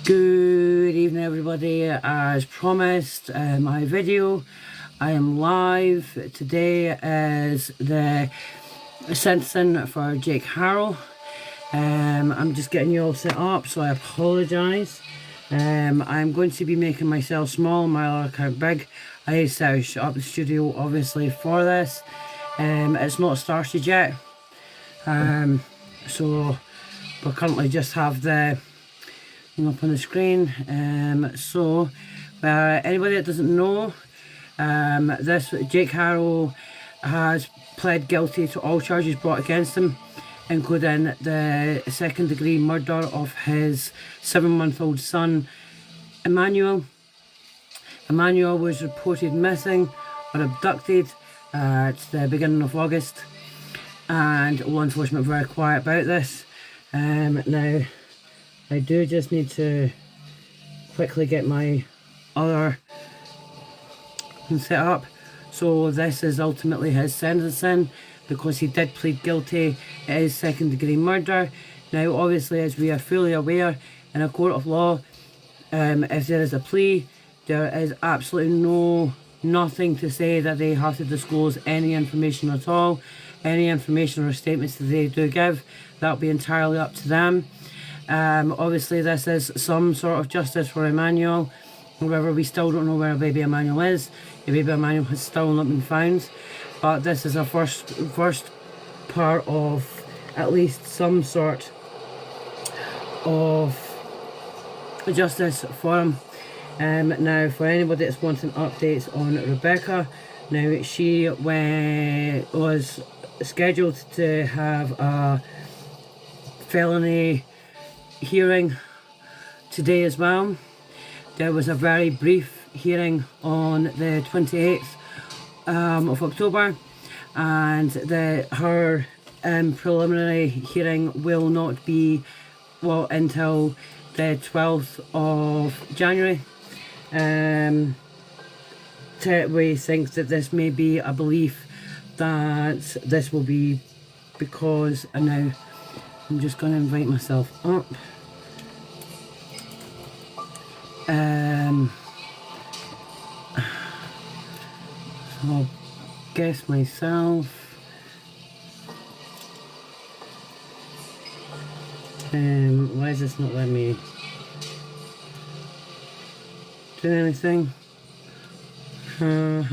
Good evening everybody. As promised, my video, I am live. Today is the sentencing for Jake Haro. I'm just getting you all set up, so I apologise. I'm going to be making myself small, my other account big. I set up the studio obviously for this. It's not started yet, so we'll currently just have the up on the screen. Anybody that doesn't know, this Jake Haro has pled guilty to all charges brought against him, including the second-degree murder of his 7-month-old son, Emmanuel. Emmanuel was reported missing or abducted at the beginning of August, and law enforcement were very quiet about this. Now, I do just need to quickly get my other set up. So this is ultimately his sentencing, because he did plead guilty. It is second-degree murder. Now obviously, as we are fully aware, in a court of law, if there is a plea, there is absolutely nothing to say that they have to disclose any information at all. Any information or statements that they do give, that'll be entirely up to them. Obviously this is some sort of justice for Emmanuel. However, we still don't know where baby Emmanuel is. The baby Emmanuel has still not been found. But this is a first part of at least some sort of justice for him. Now, for anybody that's wanting updates on Rebecca, now she was scheduled to have a felony hearing today as well. There was a very brief hearing on the 28th of October, and her preliminary hearing will not be until the 12th of January. We think that this may be a belief that this will be because, and now I'm just going to invite myself up. So I'll guess myself. Why is this not letting me do anything? For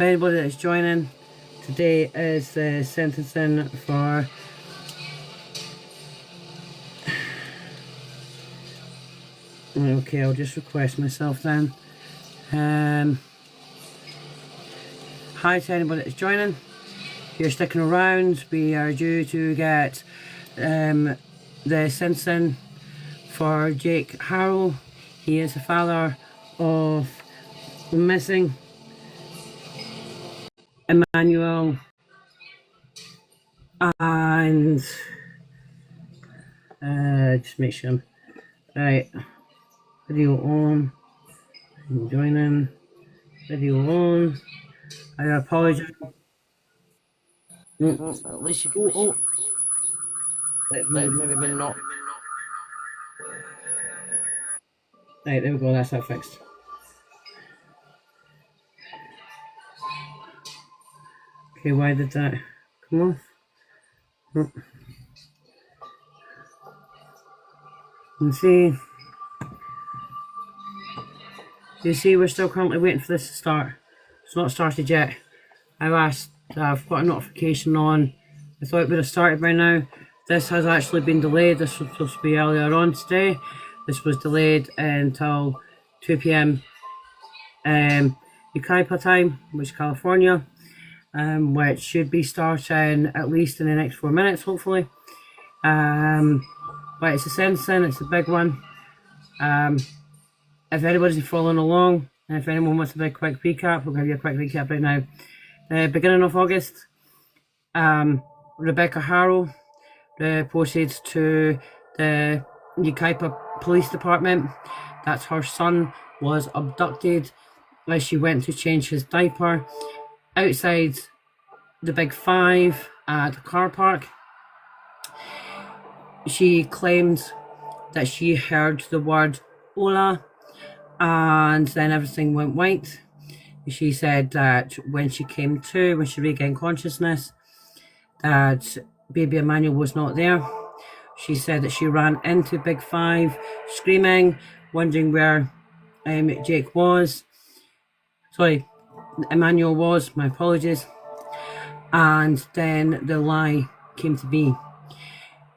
anybody that's joining, today is the sentencing for okay, I'll just request myself then. Hi to anybody that's joining. If you're sticking around, we are due to get the sentencing for Jake Haro. He is the father of the missing Emmanuel, and just make sure I'm right. Video on, I'm joining, video on. I apologize. At least you can. Maybe not. Right, there we go, that's that fixed. Okay, why did that come off? You see, we're still currently waiting for this to start. It's not started yet. I've got a notification on. I thought it would have started by now. This has actually been delayed. This was supposed to be earlier on today. This was delayed until 2 p.m. Yucaipa time, which is California, which should be starting at least in the next 4 minutes, hopefully. But it's a sentencing, it's a big one. If anybody's following along, and if anyone wants a big quick recap, we'll give you a quick recap right now. Beginning of August, Rebecca Haro reported to the Yucaipa Police Department that her son was abducted as she went to change his diaper outside the Big Five at the car park. She claimed that she heard the word "Hola," and then everything went white. She said that when she came to, when she regained consciousness, that baby Emmanuel was not there. She said that she ran into Big Five screaming, wondering where Jake was. Sorry, Emmanuel was, my apologies. And then the lie came to be.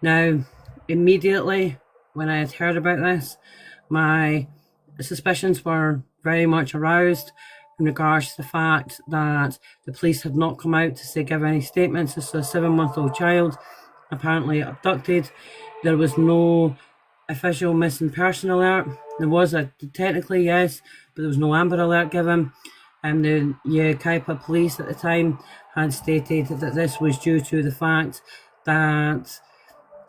Now, immediately when I had heard about this, my suspicions were very much aroused in regards to the fact that the police had not come out to give any statements as to a 7-month-old child apparently abducted. There was no official missing person alert. There was technically, yes, but there was no Amber Alert given. And the Yucaipa police at the time had stated that this was due to the fact that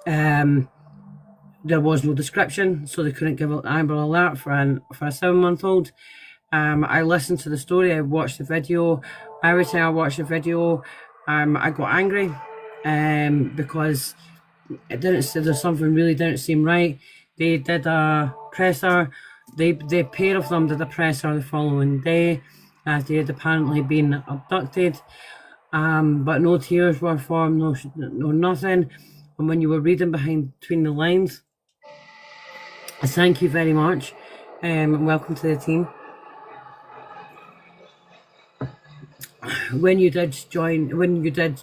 there was no description, so they couldn't give an Amber Alert for a 7-month-old. I listened to the story, I watched the video. Every time I watched the video, I got angry because it didn't. There's something really didn't seem right. They did a presser. The pair of them did a presser the following day, as they had apparently been abducted. But no tears were formed, no nothing. And when you were reading between the lines, thank you very much, and welcome to the team. When you did join, when you did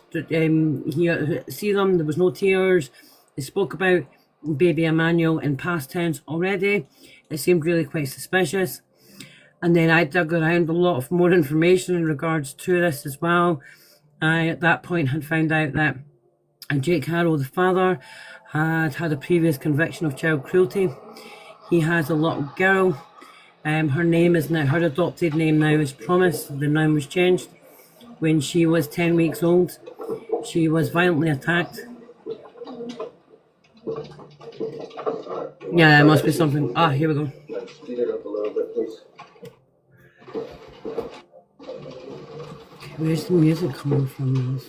see them, there was no tears. They spoke about baby Emmanuel in past tense already. It seemed really quite suspicious. And then I dug around a lot of more information in regards to this as well. I, at that point, had found out that Jake Haro, the father, had a previous conviction of child cruelty. He has a little girl. Her name is now, her adopted name now is Promise. The name was changed. When she was 10 weeks old, she was violently attacked. Yeah, there must be something. Ah, here we go. Speed it up a little bit, please. Where's the music coming from?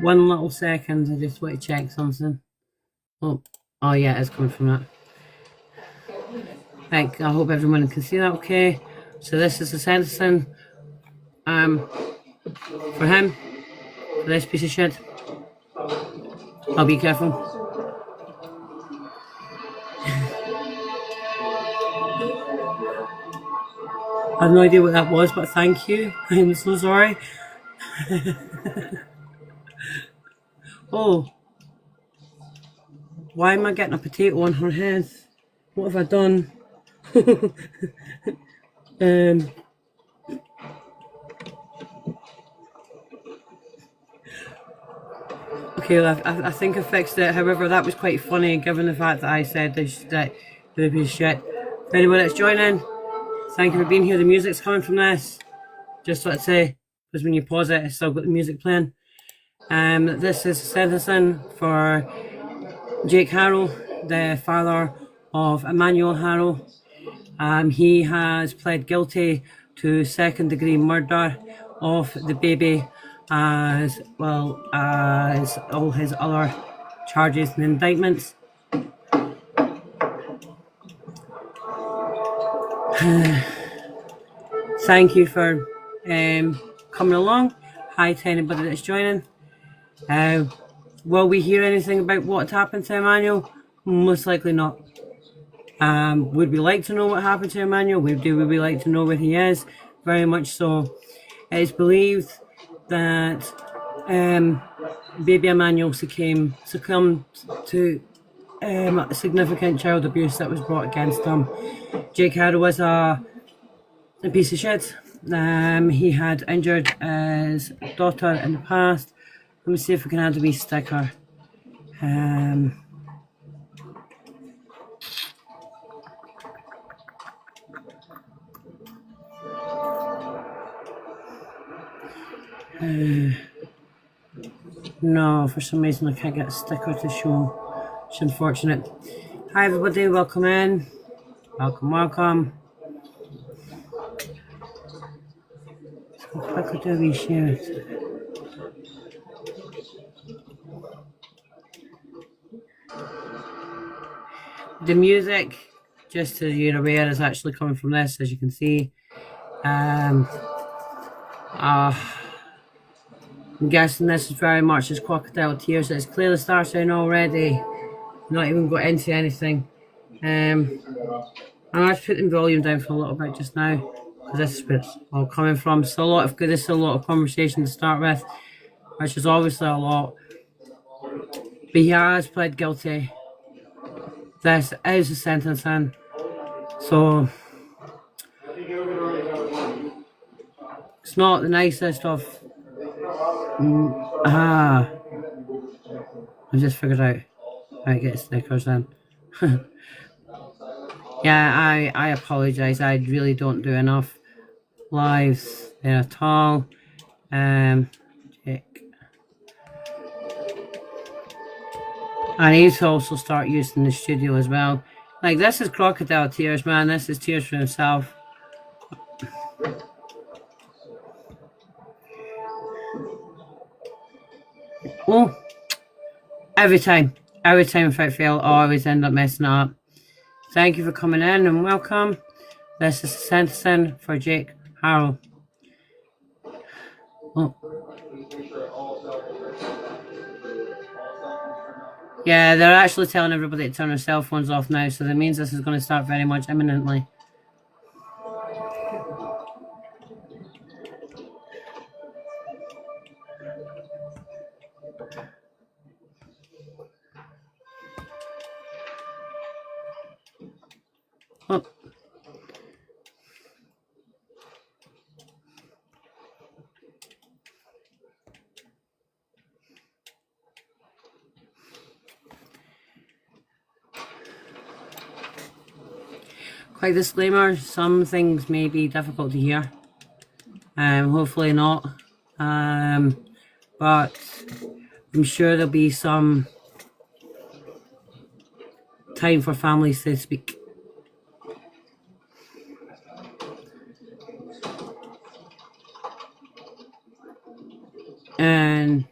One little second, I just want to check something. Oh yeah, it's coming from that. Right, I hope everyone can see that okay. So this is the sentencing for him, for this piece of shit. I'll be careful. I have no idea what that was, but thank you. I'm so sorry. Oh, why am I getting a potato on her head? What have I done? Okay, well, I think I fixed it. However, that was quite funny given the fact that I said that the piece of shit. For anyone that's joining, thank you for being here. The music's coming from this. Just what I'd say, because when you pause it, it's still got the music playing. This is sentencing for Jake Haro, the father of Emmanuel Haro. He has pled guilty to second-degree murder of the baby, as well as all his other charges and indictments. Thank you for coming along. Hi to anybody that's joining. Will we hear anything about what happened to Emmanuel? Most likely not. Would we like to know what happened to Emmanuel? Would we like to know where he is? Very much so. It is believed that baby Emmanuel succumbed to significant child abuse that was brought against him. Jake Haro was a piece of shit. He had injured his daughter in the past. Let me see if we can add a wee sticker. No, for some reason I can't get a sticker to show. It's unfortunate. Hi everybody, welcome in. Welcome, welcome. Let's go quickly do a wee share. The music, just so you're aware, is actually coming from this, as you can see. I'm guessing this is very much as Crocodile Tears. It's clearly starting already. Not even got into anything. I'm going to put the volume down for a little bit just now, because this is where it's all coming from. So a lot of good, this is a lot of conversation to start with, which is obviously a lot. But he has pled guilty. This is the sentencing. So it's not the nicest of. I just figured out how to get stickers in. Yeah, I apologise. I really don't do enough lives there at all. Jake. I need to also start using the studio as well. Like, this is Crocodile Tears, man. This is Tears for himself. Oh, every time without fail, I always end up messing up. Thank you for coming in and welcome. This is the sentencing for Jake Haro. Oh. Yeah, they're actually telling everybody to turn their cell phones off now, so that means this is going to start very much imminently. Oh. Quick disclaimer, some things may be difficult to hear. Hopefully not. But I'm sure there'll be some time for families to speak. And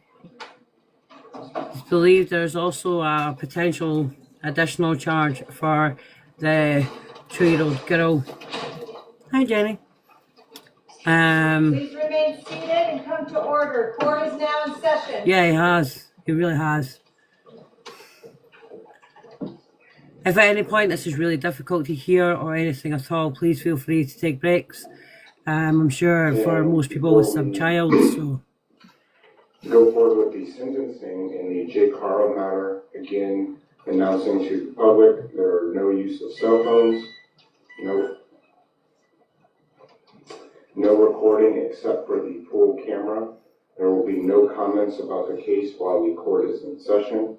it's believed there's also a potential additional charge for the 2-year-old girl. Hi, Jenny. Please remain seated and come to order. Court is now in session. Yeah, he has. He really has. If at any point this is really difficult to hear or anything at all, please feel free to take breaks. I'm sure for most people with some child, so. Go forward with the sentencing in the Jake Haro matter. Again, announcing to the public there are no use of cell phones, no recording except for the pool camera. There will be no comments about the case while the court is in session,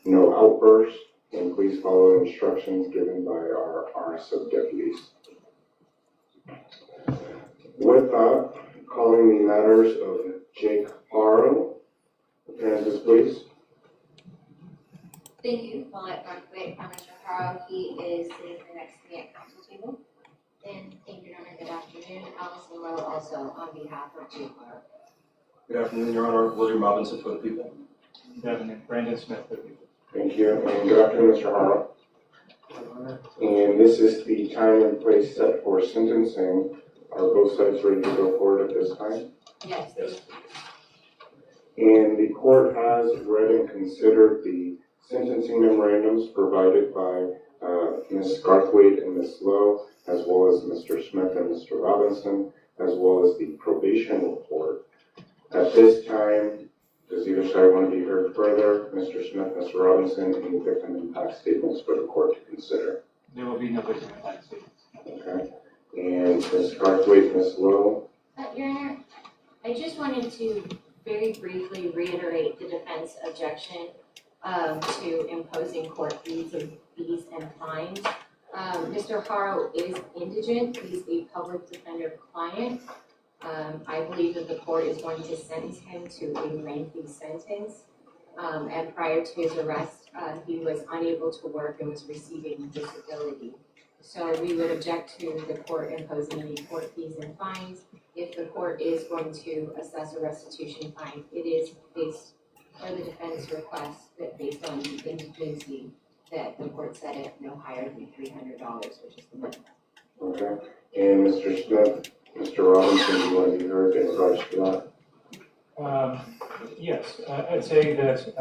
no outbursts, and please follow instructions given by our sub-deputies. With that, calling the matters of Jake Haro. Appearances, please. Thank you. While I wait for Mr. Haro, he is sitting next to me at council table. And thank you, Your Honor. Good afternoon. Allison Lowe, also on behalf of Jake Haro. Good afternoon, Your Honor. William Robinson for the people. Good afternoon. Brandon Smith for the people. Thank you. And good afternoon, Mr. Haro. And this is the time and place set for sentencing. Are both sides ready to go forward at this time? Yes. And the court has read and considered the sentencing memorandums provided by Ms. Garthwaite and Ms. Lowe, as well as Mr. Smith and Mr. Robinson, as well as the probation report. At this time, does either side want to be heard further? Mr. Smith, Mr. Robinson, any victim impact statements for the court to consider? There will be no victim impact statements. Okay. And Ms. Garthwaite, Ms. Lowe? Your Honor, I just wanted to very briefly reiterate the defense objection to imposing court fees and fines. Mr. Haro is indigent. He's a public defender client. I believe that the court is going to sentence him to a lengthy sentence. And prior to his arrest, he was unable to work and was receiving disability. So we would object to the court imposing any court fees and fines. If the court is going to assess a restitution fine, it is based, or the defense requests that based on the indigency, that the court set it no higher than $300, which is the minimum. Okay, and Mr. Smith, Mr. Robinson, do you want to be heard in regards to that? Yes, I'd say that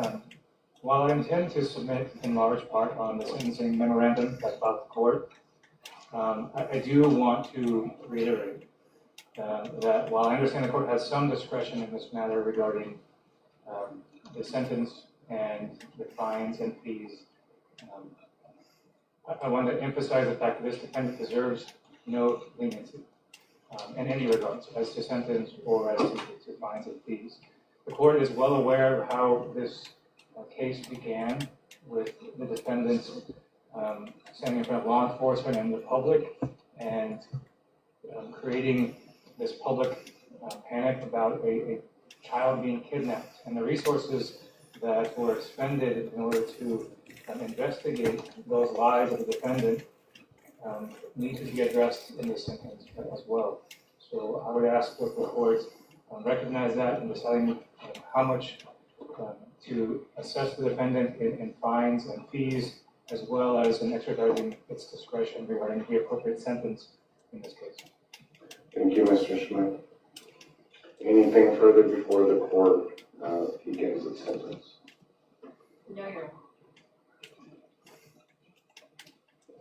while I intend to submit in large part on the sentencing memorandum that filed the court, I do want to reiterate that while I understand the court has some discretion in this matter regarding the sentence and the fines and fees, I want to emphasize the fact that this defendant deserves no leniency in any regards as to sentence or as to fines and fees. The court is well aware of how this case began with the defendants standing in front of law enforcement and the public and creating this public panic about a child being kidnapped, and the resources that were expended in order to investigate those lives of the defendant need to be addressed in this sentence as well. So I would ask that the court recognize that in deciding how much to assess the defendant in fines and fees, as well as in exercising its discretion regarding the appropriate sentence in this case. Thank you, Mr. Smith. Anything further before the court begins its sentence? No, Your Honor.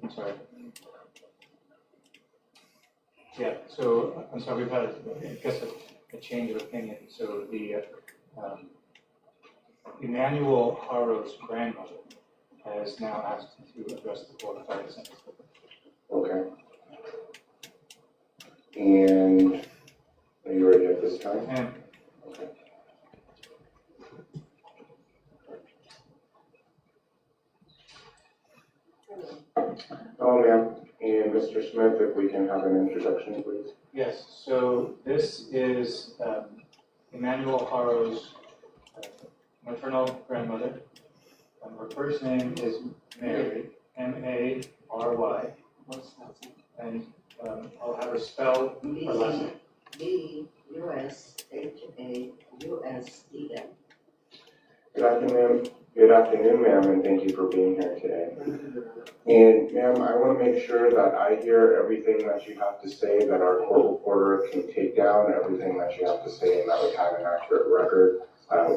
I'm sorry. Yeah, so I'm sorry, we've had, I guess, a change of opinion. So the Emmanuel Haro's grandmother has now asked to address the court about the sentence. Okay. And are you ready at this time? And Okay. Oh, ma'am. And Mr. Smith, if we can have an introduction, please. yes, so this is Emmanuel Haro's maternal grandmother. Her first name is Mary, M-A-R-Y, and I'll have her spell her last name. B-U-S-H-A-U-S-E-N. Good afternoon, ma'am, and thank you for being here today. And ma'am, I want to make sure that I hear everything that you have to say, that our court reporter can take down everything that you have to say, and that we have an accurate record.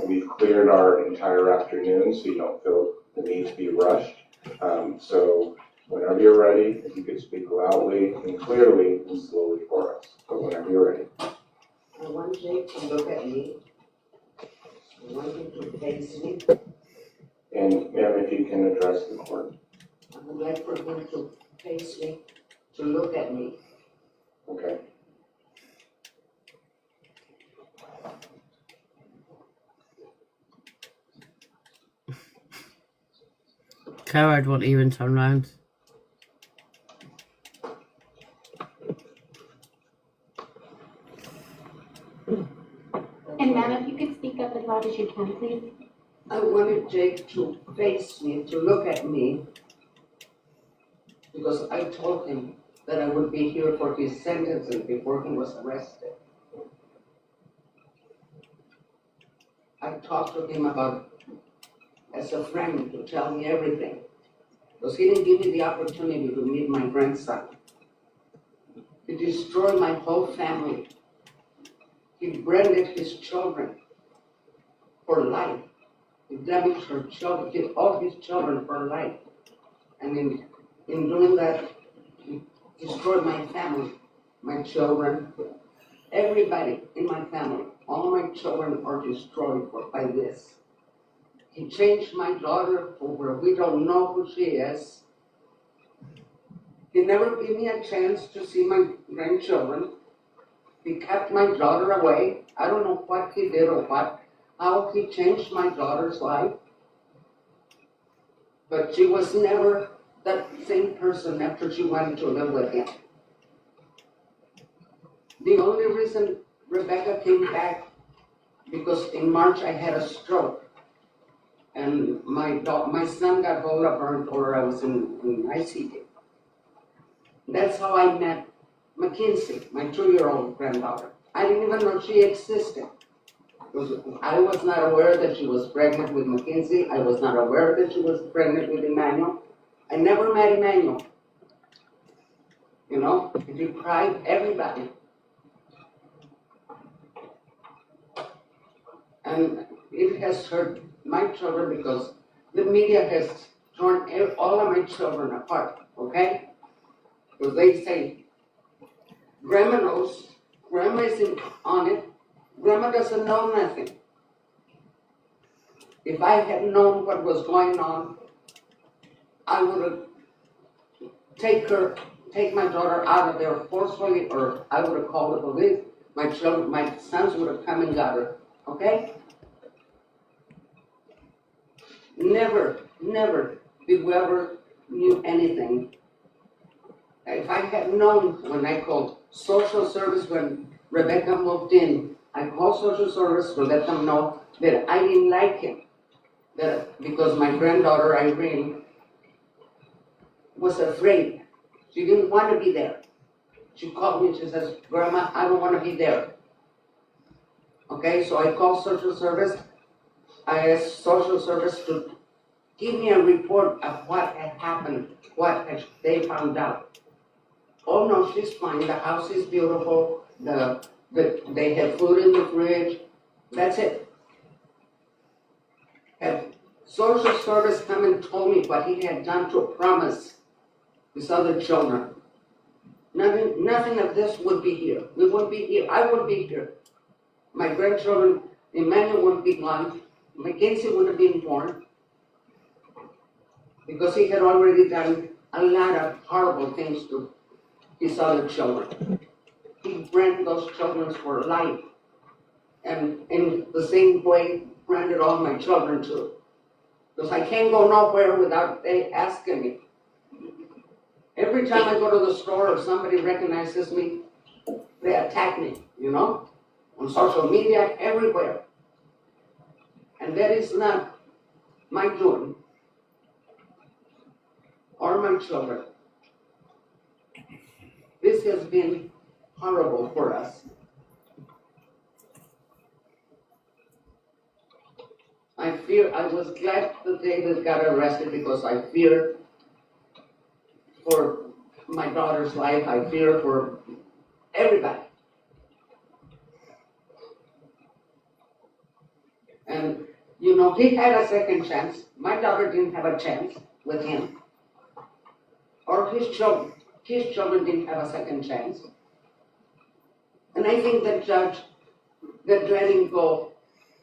We've cleared our entire afternoon, so you don't feel the need to be rushed. So whenever you're ready, if you could speak loudly and clearly and slowly for us. So whenever you're ready. I want Jake to look at me. I want him to face me. And ma'am, if you can address the court. I would like for him to face me, to look at me. Okay. Coward won't even turn round. And ma'am, if you could speak up as loud as you can, please. I wanted Jake to face me, to look at me, because I told him that I would be here for his sentencing before he was arrested. I talked to him about, as a friend, to tell me everything, because he didn't give me the opportunity to meet my grandson. He destroyed my whole family. He branded his children for life. He damaged her children, killed all his children for life. And in doing that, he destroyed my family, my children, everybody in my family. All my children are destroyed by this. He changed my daughter over. We don't know who she is. He never gave me a chance to see my grandchildren. He kept my daughter away. I don't know what he did or how he changed my daughter's life. But she was never that same person after she went to live with him. The only reason Rebecca came back, because in March I had a stroke. And my son got hold of her and told her I was in ICD. That's how I met Mackenzie, my 2-year-old granddaughter. I didn't even know she existed. I was not aware that she was pregnant with Mackenzie. I was not aware that she was pregnant with Emmanuel. I never met Emmanuel. You know, it deprived everybody. And it has hurt my children because the media has torn all of my children apart, okay? Because they say, Grandma knows, Grandma isn't on it, Grandma doesn't know nothing. If I had known what was going on, I would have take my daughter out of there forcefully, or I would have called the police. My sons would have come and got her, okay? Never did we ever knew anything. If I had known when I called social service when Rebecca moved in, I called social service to let them know that I didn't like him. That because my granddaughter Irene was afraid. She didn't want to be there. She called me and she says, Grandma, I don't want to be there. Okay, so I called social service. I asked social service to give me a report of what had happened, what had they found out. Oh no, she's fine. The house is beautiful. They have food in the fridge. That's it. Have social service come and told me what he had done to promise his other children. Nothing of this would be here. We wouldn't be here. I wouldn't be here. My grandchildren, Emmanuel wouldn't be gone. Mackenzie wouldn't have been born. Because he had already done a lot of horrible things to his other children. He branded those children for life. And in the same way, branded all my children too. Because I can't go nowhere without they asking me. Every time I go to the store or somebody recognizes me, they attack me, you know? On social media, everywhere. And that is not my doing. Or my children. This has been horrible for us. I was glad the day that got arrested because I fear for my daughter's life, I fear for everybody. And, you know, he had a second chance. My daughter didn't have a chance with him. Or his children. His children didn't have a second chance. And I think the judge that let him go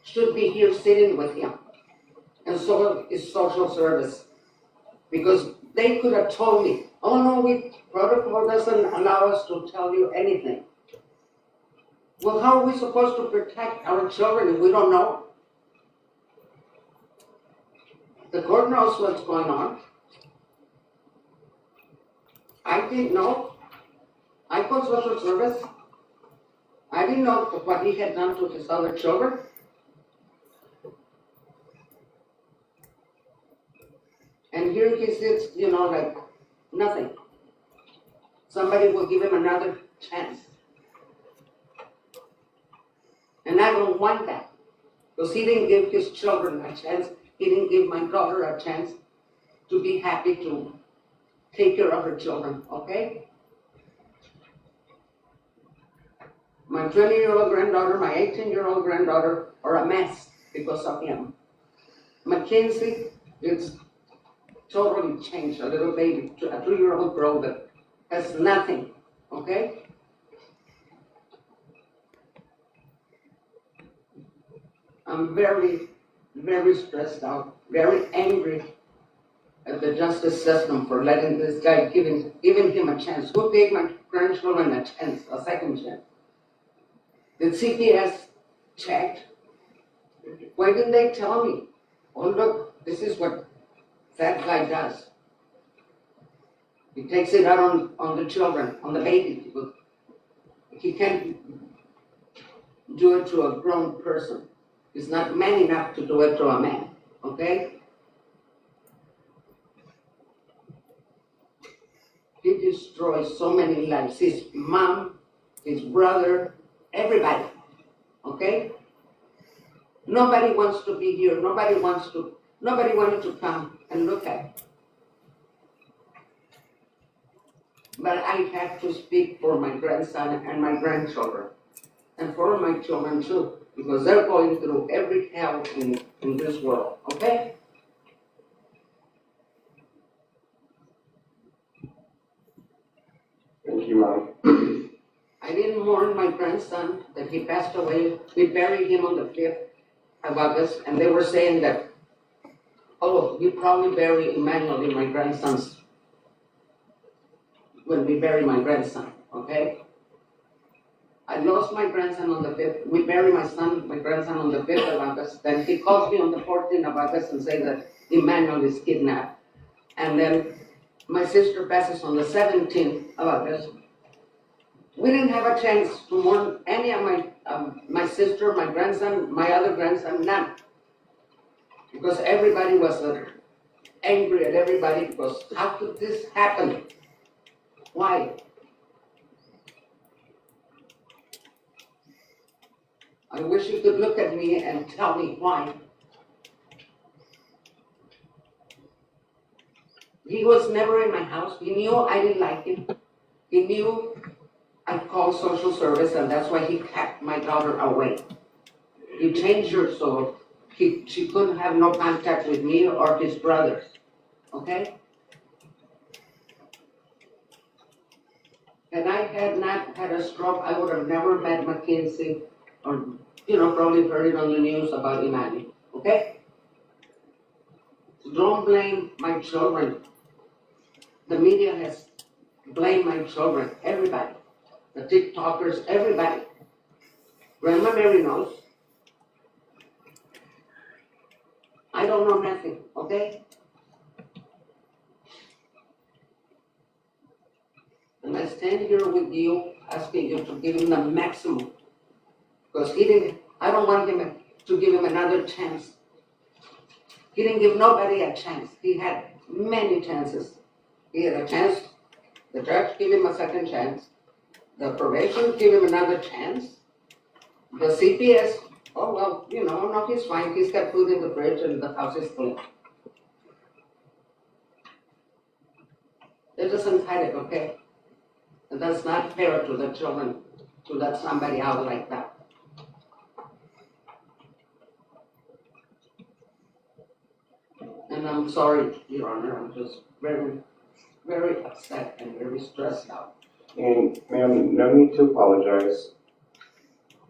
should be here sitting with him. And so is social service. Because they could have told me, oh no, protocol doesn't allow us to tell you anything. Well, how are we supposed to protect our children if we don't know? The court knows what's going on. I didn't know. I called social service. I didn't know what he had done to his other children. And here he sits, you know, like nothing. Somebody will give him another chance. And I don't want that. Because he didn't give his children a chance. He didn't give my daughter a chance to be happy to take care of her children, okay? My 20-year-old granddaughter, my 18-year-old granddaughter are a mess because of him. Mackenzie, it's totally changed, a little baby, a 2-year-old girl that has nothing, okay? I'm very, very stressed out, very angry at the justice system for letting this guy, giving him a chance. Who gave my grandchildren a chance, a second chance? Did CPS check? Why didn't they tell me? Oh look, this is what that guy does. He takes it out on the children, on the baby. He can't do it to a grown person. He's not man enough to do it to a man. okay? He destroys so many lives, his mom, his brother, everybody, okay? Nobody wants to be here, nobody wanted to come and look at it. But I have to speak for my grandson and my grandchildren, and for my children too, because they're going through every hell in this world, okay? Thank you, Mom. I didn't mourn my grandson that he passed away. We buried him on the 5th of August, and they were saying that, oh, you probably bury Emmanuel in my grandson's, when we bury my grandson, okay? I lost my grandson on the 5th. We buried my grandson on the 5th of August. Then he calls me on the 14th of August and says that Emmanuel is kidnapped. And then my sister passes on the 17th of August. We didn't have a chance to mourn any of my sister, my grandson, my other grandson, none. Because everybody was angry at everybody because how could this happen? Why? I wish you could look at me and tell me why. He was never in my house. He knew I didn't like him. He knew I called social service, and that's why he kept my daughter away. He changed her so she couldn't have no contact with me or his brothers, okay? Had I had not had a stroke, I would have never met McKinsey or, probably heard it on the news about Emmanuel, okay? So don't blame my children. The media has blamed my children, everybody. The TikTokers, everybody. Grandma Mary knows. I don't know nothing, okay? And I stand here with you, asking you to give him the maximum. Because I don't want him to give him another chance. He didn't give nobody a chance. He had many chances. He had a chance, the judge gave him a second chance. The probation gave him another chance. The CPS, oh well, no, he's fine. He's got food in the fridge and the house is clean. It doesn't cut it, okay? And that's not fair to the children to let somebody out like that. And I'm sorry, Your Honor, I'm just very, very upset and very stressed out. And ma'am, no need to apologize.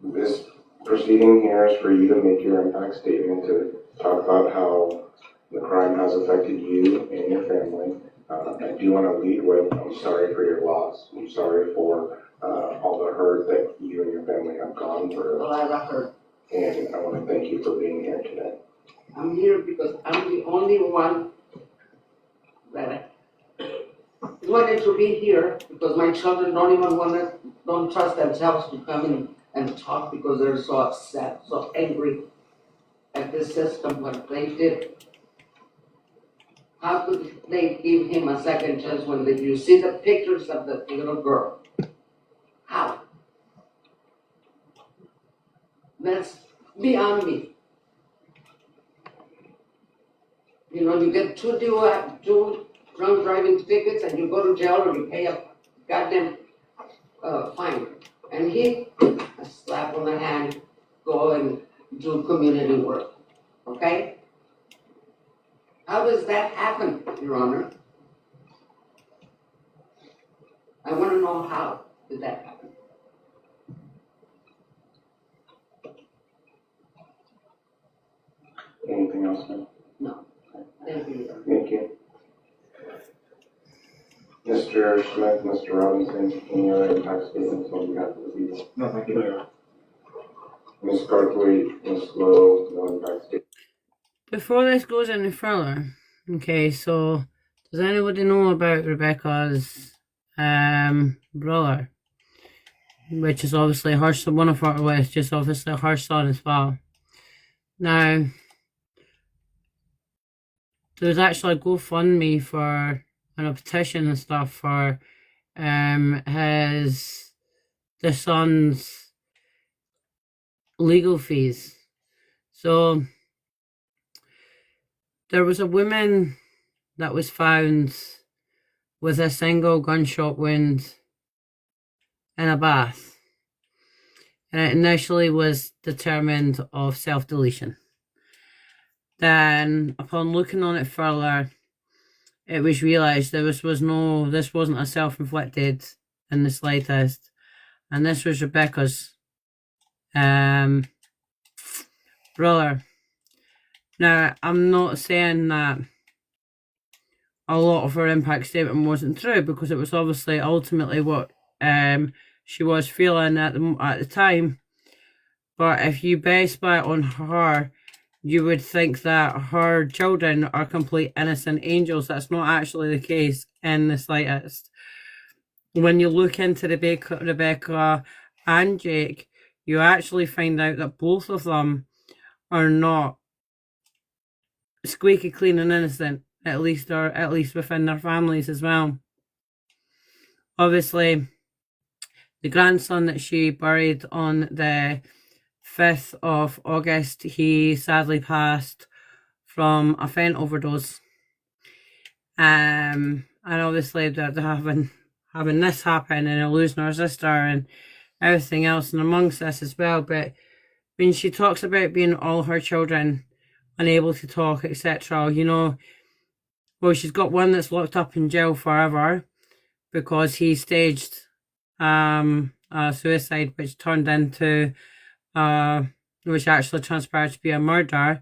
This proceeding here is for you to make your impact statement to talk about how the crime has affected you and your family. I do want to lead with, I'm sorry for your loss. I'm sorry for all the hurt that you and your family have gone through. A lot of hurt. And I want to thank you for being here today. I'm here because I'm the only one that wanted to be here because my children don't trust themselves to come in and talk because they're so upset, so angry at this system, what they did. How could they give him a second chance when you see the pictures of the little girl? How? That's beyond me. You get two drunk driving tickets and you go to jail or you pay a goddamn fine. And he, a slap on the hand, go and do community work. Okay? How does that happen, Your Honor? I want to know how did that happen. Anything else, ma'am? No. Thank you, Your Honor. Thank you. Mr. Smith, Mr. Robinson, any other impact statements on behalf of the people? No, thank you, Mayor. Ms. Garthwaite, Ms. Lowe, no impact statement. Before this goes any further, okay, so does anybody know about Rebecca's brother? Which is obviously one of her, well, it's just obviously her son as well. Now, there was actually a GoFundMe for and a petition and stuff for the son's legal fees. So there was a woman that was found with a single gunshot wound in a bath, and it initially was determined of self-deletion. Then, upon looking on it further, it was realised this wasn't a self-inflicted in the slightest, and this was Rebecca's brother. Now, I'm not saying that a lot of her impact statement wasn't true, because it was obviously ultimately what she was feeling at the time. But if you base that on her, you would think that her children are complete innocent angels. That's not actually the case in the slightest. When you look into Rebecca and Jake, you actually find out that both of them are not squeaky clean and innocent, at least within their families as well. Obviously, the grandson that she buried on the 5th of August, he sadly passed from a fent overdose. And obviously they're having this happen and losing her sister and everything else and amongst this as well. But when she talks about being all her children unable to talk, etc., well, she's got one that's locked up in jail forever because he staged a suicide, which turned into which actually transpired to be a murder.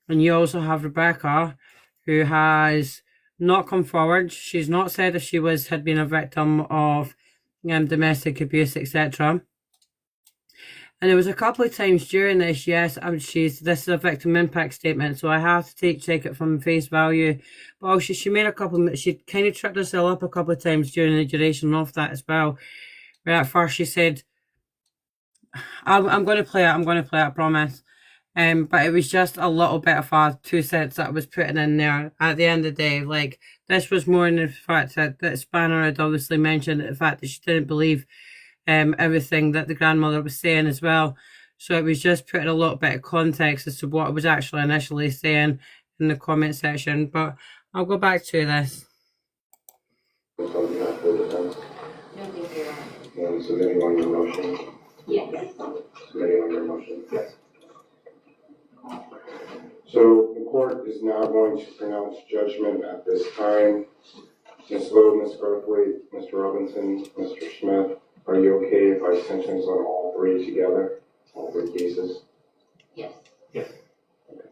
And you also have Rebecca, who has not come forward. She's not said if she had been a victim of domestic abuse, etc. And there was a couple of times during this, yes, this is a victim impact statement, so I have to take it from face value. But also she kind of tripped herself up a couple of times during the duration of that as well. Where at first she said, I'm going to play it, I promise. But it was just a little bit of a 2 cents that I was putting in there at the end of the day. Like, this was more in the fact that Spanner had obviously mentioned the fact that she didn't believe everything that the grandmother was saying as well. So it was just putting a little bit of context as to what I was actually initially saying in the comment section. But I'll go back to this. Submitting on your motion? Yes. Submitting on your motion? Yes. So the court is now going to pronounce judgment at this time. Ms. Lowe, Ms. Garthwaite, Mr. Robinson, Mr. Smith, are you okay if I sentence on all three together, all three cases? Yes. Yes. Okay.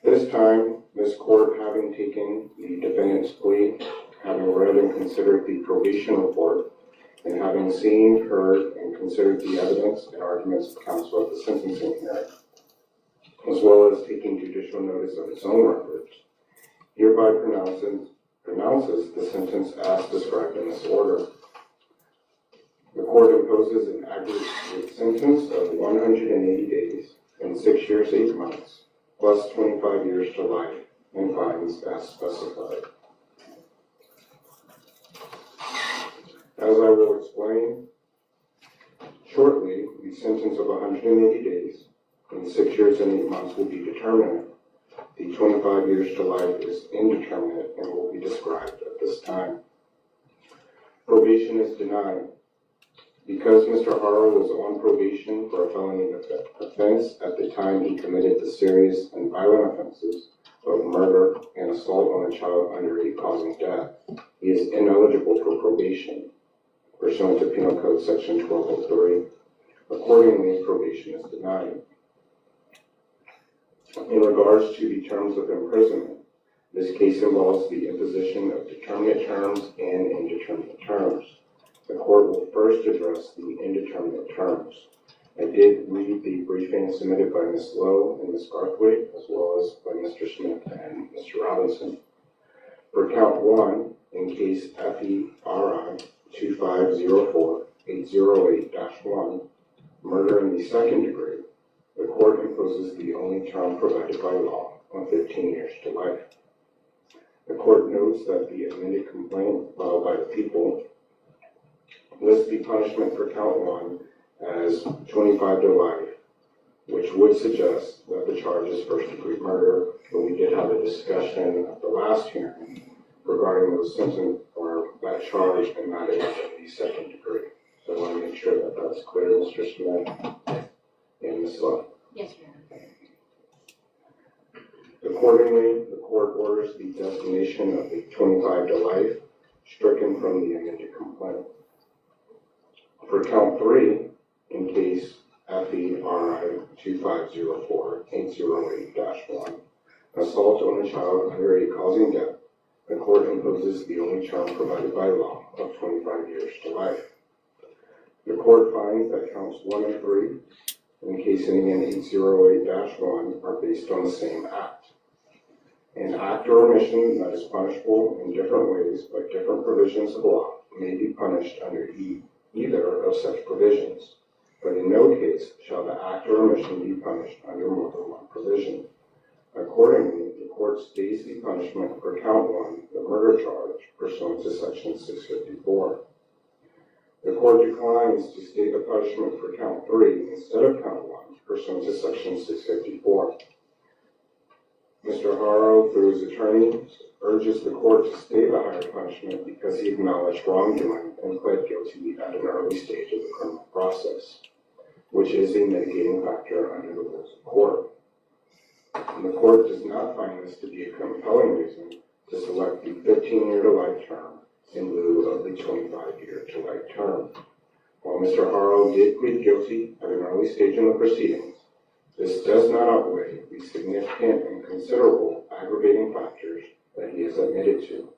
This time, this court, having taken the defendant's plea, having read and considered the probation report, and having seen, heard, and considered the evidence and arguments of counsel at the sentencing hearing, as well as taking judicial notice of its own records, hereby pronounces the sentence as described in this order. The court imposes an aggregate sentence of 180 days and 6 years, 8 months, plus 25 years to life, and fines as specified. As I will explain shortly, the sentence of 180 days and 6 years and 8 months will be determinate. The 25 years to life is indeterminate and will be described at this time. Probation is denied. Because Mr. Haro was on probation for a felony offense at the time he committed the serious and violent offenses of murder and assault on a child under 8 causing death, he is ineligible for probation pursuant to Penal Code Section 1203. Accordingly, probation is denied. In regards to the terms of imprisonment, this case involves the imposition of determinate terms and indeterminate terms. The court will first address the indeterminate terms. I did read the briefing submitted by Ms. Lowe and Ms. Garthwaite, as well as by Mr. Smith and Mr. Robinson. For count 1, in case FERI 2504-808-1, murder in the second degree, the court imposes the only term provided by law, on 15 years to life. The court notes that the amended complaint filed by the people lists the punishment for count 1 as 25 to life, which would suggest that the charge is first-degree murder, but we did have a discussion at the last hearing regarding those sentence or that charge and that it is in the second degree. So I want to make sure that that's clear, Mr. Smith and Ms. Love. Yes, Your Honor. Accordingly, the court orders the designation of the 25 to life stricken from the amended complaint. For count 3, in case FERI 2504-808-1, assault on a child under 8 causing death, the court imposes the only term provided by law of 25 years to life. The court finds that counts 1 and 3, in case ending in 808-1, are based on the same act. An act or omission that is punishable in different ways by different provisions of law may be punished under either of such provisions, but in no case shall the act or omission be punished under more than one provision. Accordingly, the court states the punishment for count 1, the murder charge, pursuant to section 654. The court declines to state the punishment for count 3 instead of count 1, pursuant to section 654. Mr. Haro, through his attorney, urges the court to state the higher punishment because he acknowledged wrongdoing and pled guilty at an early stage of the criminal process, which is a mitigating factor under the rules of court. And the court does not find this to be a compelling reason to select the 15-year to life term in lieu of the 25-year to life term. While Mr. Haro did plead guilty at an early stage in the proceedings, this does not outweigh the significant and considerable aggravating factors that he has admitted to.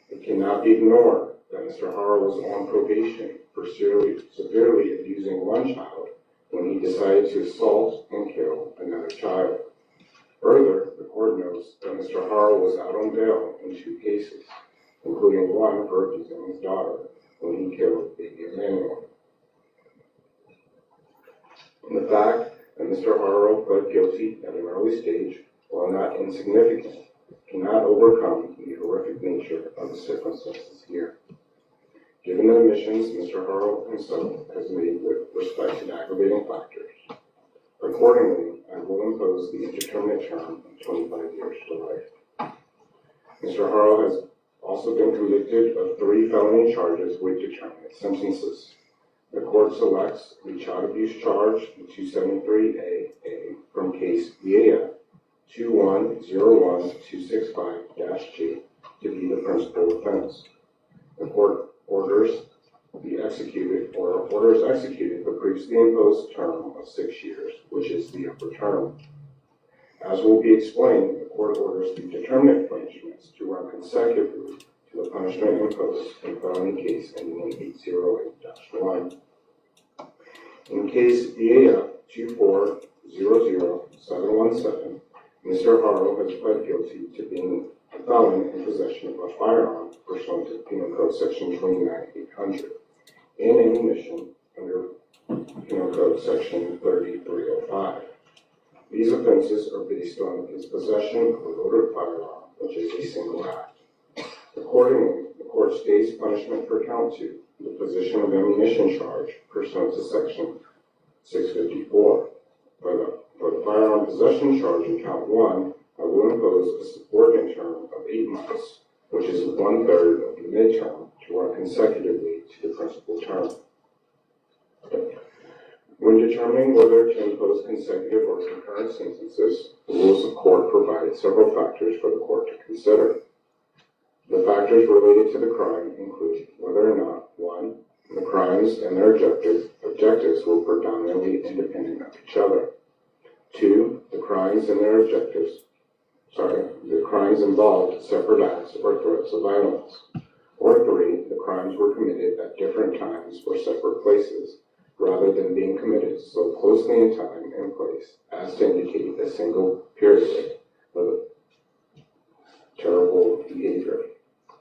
It cannot be ignored that Mr. Haro was on probation for severely abusing one child when he decided to assault and kill another child. Further, the court notes that Mr. Haro was out on bail in 2 cases, including one for abusing his daughter when he killed baby Emmanuel. And the fact that Mr. Haro pled guilty at an early stage, while not insignificant, cannot overcome the horrific nature of the circumstances here. Given the admissions Mr. Haro himself has made with respect to the aggravating factors, accordingly, I will impose the indeterminate term of 25 years to life. Mr. Haro has also been convicted of 3 felony charges with determinate sentences. The court selects the child abuse charge, the 273A from case BAF 2101265-G, to be the principal offense. The court orders executed the previously imposed term of 6 years, which is the upper term. As will be explained, the court orders the determinate punishments to run consecutively to the punishment imposed in felony case ending in 808-1. In case BAF 2400717, Mr. Haro has pled guilty to being a felon in possession of a firearm pursuant to Penal Code Section 29800 and ammunition under Penal Code Section 3305. These offenses are based on his possession of a loaded firearm, which is a single act. Accordingly, the court states punishment for count 2, the possession of ammunition charge pursuant to Section 654. For the firearm possession charge in count 1, I will impose a subordinate term of 8 months, which is 1/3 of the midterm, to run consecutively to the principal term. When determining whether to impose consecutive or concurrent sentences, the rules of court provide several factors for the court to consider. The factors related to the crime include whether or not, 1, the crimes and their objectives were predominantly independent of each other. 2, the crimes involved separate acts or threats of violence. Or 3, the crimes were committed at different times or separate places, rather than being committed so closely in time and place as to indicate a single period of terrible behavior.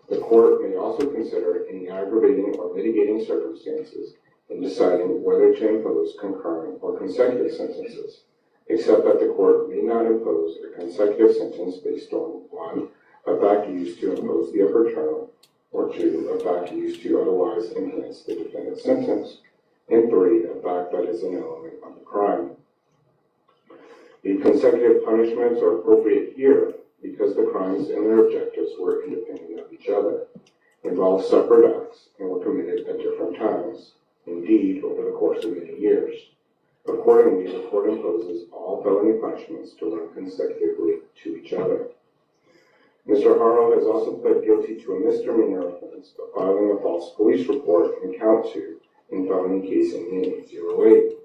The court may also consider any aggravating or mitigating circumstances in deciding whether to impose concurrent or consecutive sentences. except that the court may not impose a consecutive sentence based on 1, a fact used to impose the upper term, or 2, a fact used to otherwise enhance the defendant's sentence, and 3, a fact that is an element of the crime. The consecutive punishments are appropriate here because the crimes and their objectives were independent of each other, involved separate acts, and were committed at different times, indeed over the course of many years. Accordingly, the court imposes all felony punishments to run consecutively to each other. Mr. Haro has also pled guilty to a misdemeanor offense of filing a false police report in count 2 in felony case ending 808.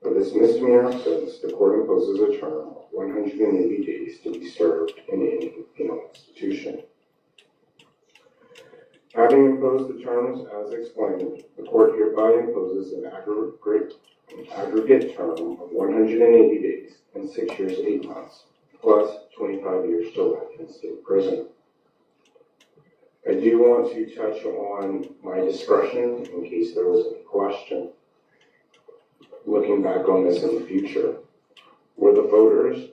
For this misdemeanor offense, the court imposes a term of 180 days to be served in any penal institution. Having imposed the terms as explained, the court hereby imposes an aggregate term of 180 days and 6 years 8 months, plus 25 years to life in state prison. I do want to touch on my discretion in case there was any question. Looking back on this in the future, were the voters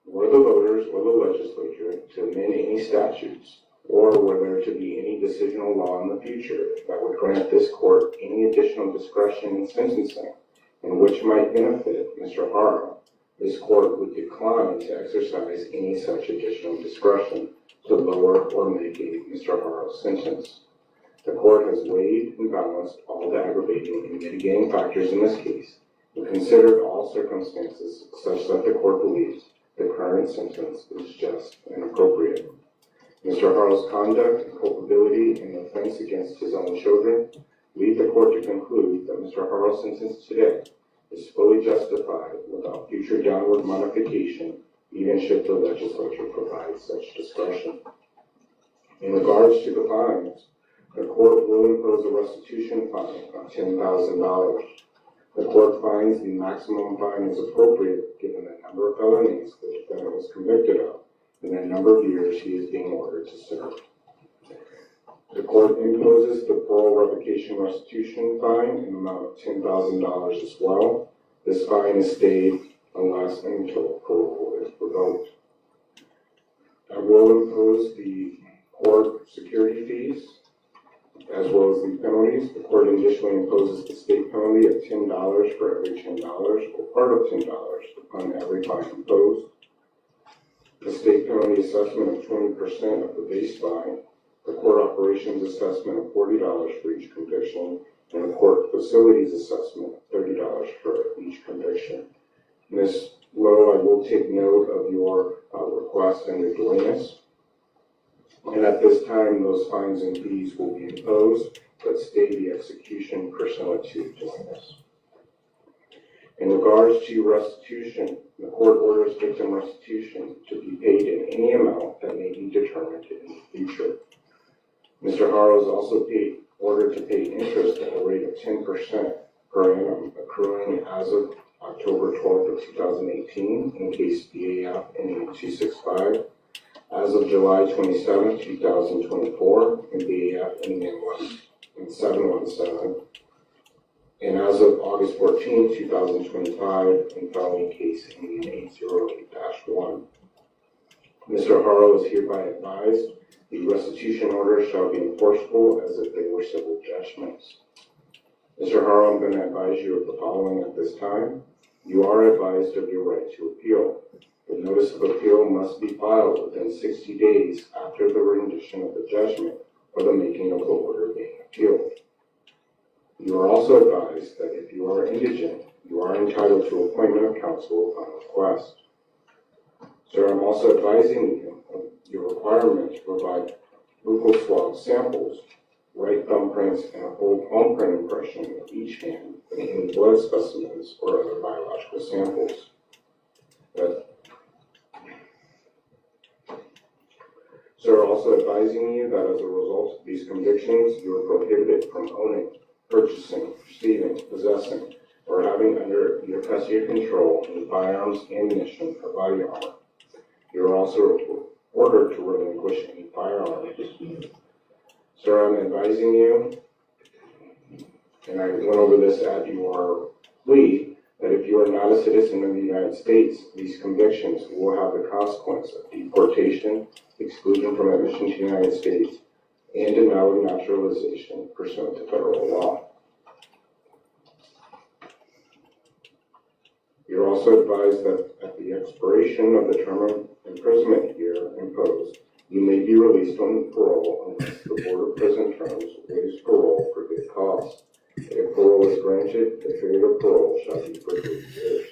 or the legislature to amend any statutes, or were there to be any decisional law in the future that would grant this court any additional discretion in sentencing, and which might benefit Mr. Haro, this court would decline to exercise any such additional discretion to lower or mitigate Mr. Haro's sentence. The court has weighed and balanced all the aggravating and mitigating factors in this case, and considered all circumstances such that the court believes the current sentence is just and appropriate. Mr. Haro's conduct and culpability in the offense against his own children lead the court to conclude that Mr. Haro's sentence today is fully justified without future downward modification, even should the legislature provide such discretion. In regards to the fines, the court will impose a restitution fine of $10,000. The court finds the maximum fine is appropriate given the number of felonies the defendant was convicted of and the number of years he is being ordered to serve. The court imposes the parole revocation restitution fine in the amount of $10,000 as well. This fine is stayed unless and until parole is revoked. I will impose the court security fees as well as the penalties. The court additionally imposes the state penalty of $10 for every $10 or part of $10 upon every fine imposed. The state penalty assessment of 20% of the base fine, the court operations assessment of $40 for each conviction, and the court facilities assessment of $30 for each conviction. Ms. Lowe, I will take note of your request and your joinness. And at this time, those fines and fees will be imposed, but stay the execution pursuant to joinness. In regards to restitution, the court orders victim restitution to be paid in any amount that may be determined in the future. Mr. Haro is also ordered to pay interest at a rate of 10% per annum, accruing as of October 12th of 2018 in case BAF ending 265, as of July 27th, 2024 in BAF ending in 717, and as of August 14th, 2025 in felony case ending 808-1. Mr. Haro is hereby advised the restitution orders shall be enforceable as if they were civil judgments. Mr. Haro, I'm going to advise you of the following at this time. You are advised of your right to appeal. The notice of appeal must be filed within 60 days after the rendition of the judgment or the making of the order being appealed. You are also advised that if you are indigent, you are entitled to appointment of counsel upon request. Sir, I'm also advising you of your requirement to provide buccal swab samples, right thumbprints, and a full palm print impression of each hand, and any blood specimens or other biological samples. Sir, also advising you that as a result of these convictions, you are prohibited from owning, purchasing, receiving, possessing, or having under your custody or control any firearms, ammunition, or body armor. You are also ordered to relinquish any firearms. Sir, I'm advising you, and I went over this at your plea, that if you are not a citizen of the United States, these convictions will have the consequence of deportation, exclusion from admission to the United States, and denial of naturalization pursuant to federal law. You're also advised that at the expiration of the term of imprisonment here imposed, you may be released on parole unless the Board of Prison Terms waives parole for good cause. If parole is granted, the period of parole shall be for 3 years.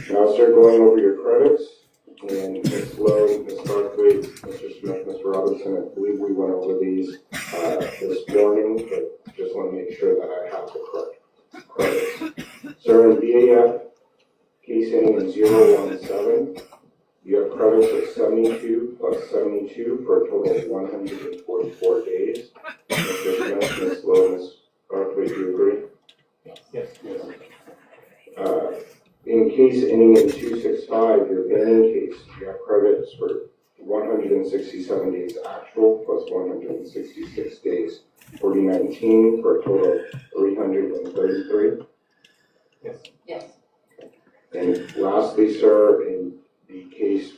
Now start going over your credits. And Ms. Lowe, Ms. Garthwaite, Mr. Smith, Mr. Robinson, I believe we went over these this morning, but just want to make sure that I have the correct credits. Sir, in BAF, case ending in 017, you have credits of 72 plus 72 for a total of 144 days. Mr. Smith, Ms. Lowe, Ms. Garthwaite, do you agree? Yes. In case ending in 265, your banning case, you have credits for 167 days actual plus 166 days 4019 for a total of 333. Yes. Yes. And lastly, sir, in the case,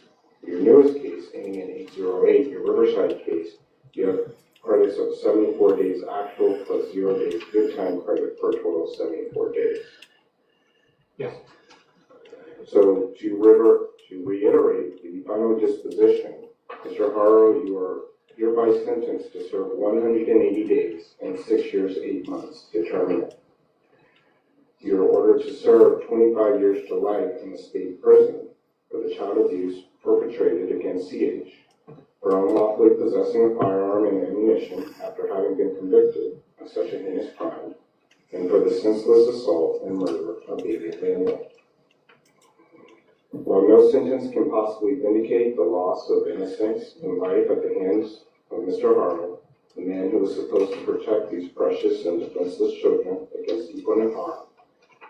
your newest case, ending in 808, your Riverside case, you have credits of 74 days actual plus 0 days good time credit for a total of 74 days. Yes. So to reiterate the final disposition, Mr. Haro, you are hereby sentenced to serve 180 days and 6 years, 8 months to terminate. You are ordered to serve 25 years to life in the state prison for the child abuse perpetrated against CH, for unlawfully possessing a firearm and ammunition after having been convicted of such a heinous crime, and for the senseless assault and murder of baby Emmanuel. While no sentence can possibly vindicate the loss of innocence and life at the hands of Mr. Haro, the man who was supposed to protect these precious and defenseless children against evil and harm,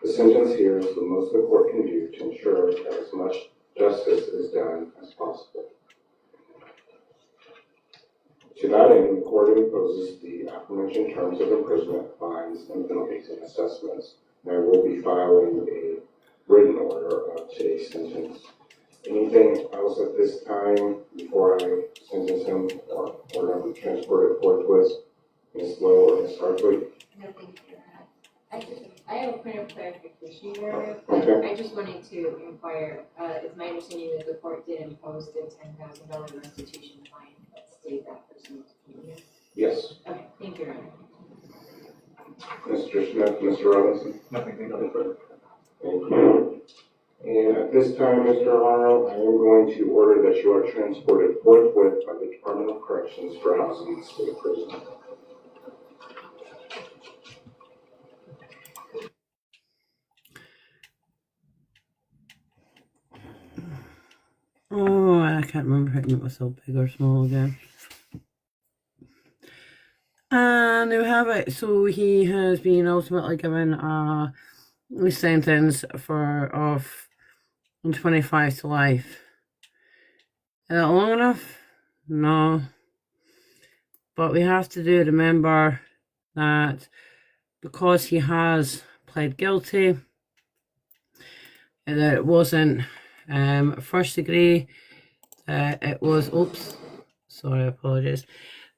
the sentence here is the most the court can do to ensure that as much justice is done as possible. To that end, the court imposes the aforementioned terms of imprisonment, fines, and penalties and assessments. And I will be filing a written order of today's sentence. Anything else at this time before I sentence him or order him transported forthwith? Ms. Lowe or Ms. Garthwaite? No, thank you. I have a point of clarification here. Okay. I just wanted to inquire, it's my understanding that the court did impose the $10,000 restitution fine that stayed that person. Yes. Okay, thank you, Your Honor. Mr. Smith, Mr. Robinson? Nothing. Thank you. Thank you. And at this time, Mr. Haro, I am going to order that you are transported forthwith by the Department of Corrections for housing in the state prison. Oh, I can't remember how to make myself big or small again. And there we have it. So he has been ultimately given a sentence of 25 to life. Is that long enough? No. But we have to remember that because he has pled guilty, that it wasn't first degree, it was, apologies,